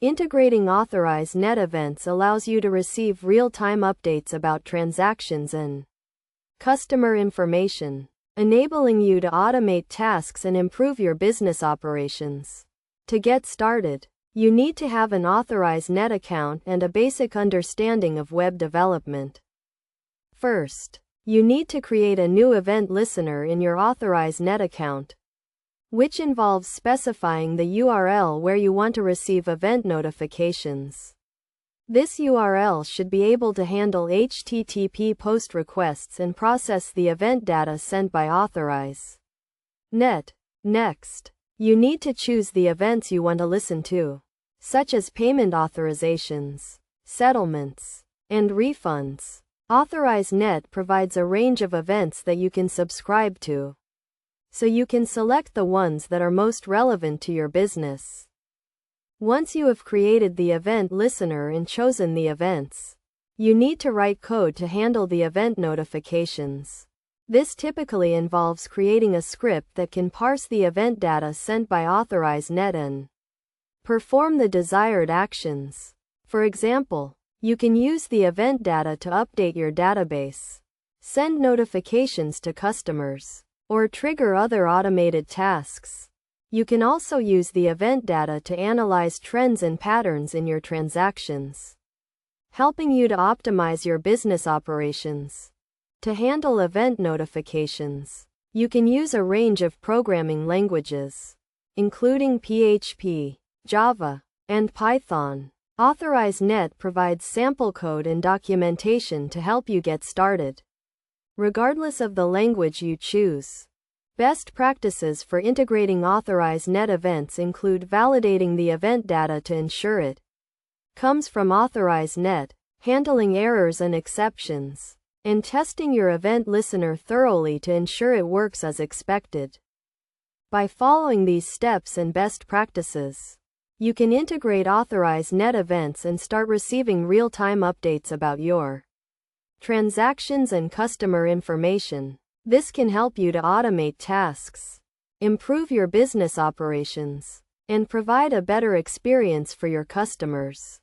Integrating Authorize Net events allows you to receive real-time updates about transactions and customer information, enabling you to automate tasks and improve your business operations. To get started, you need to have an Authorize Net account and a basic understanding of web development. First, you need to create a new event listener in your Authorize Net account, which involves specifying the URL where you want to receive event notifications. This URL should be able to handle HTTP post requests and process the event data sent by Authorize Net. Next, you need to choose the events you want to listen to, such as payment authorizations, settlements, and refunds. Authorize Net provides a range of events that you can subscribe to, so you can select the ones that are most relevant to your business. Once you have created the event listener and chosen the events, you need to write code to handle the event notifications. This typically involves creating a script that can parse the event data sent by Authorize Net and perform the desired actions. For example, you can use the event data to update your database, send notifications to customers, or trigger other automated tasks. You can also use the event data to analyze trends and patterns in your transactions, helping you to optimize your business operations. To handle event notifications, you can use a range of programming languages, including PHP, Java, and Python. Authorize Net provides sample code and documentation to help you get started, regardless of the language you choose. Best practices for integrating Authorize Net events include validating the event data to ensure it comes from Authorize Net, handling errors and exceptions, and testing your event listener thoroughly to ensure it works as expected. By following these steps and best practices, you can integrate Authorize Net events and start receiving real-time updates about your transactions and customer information. This can help you to automate tasks, improve your business operations, and provide a better experience for your customers.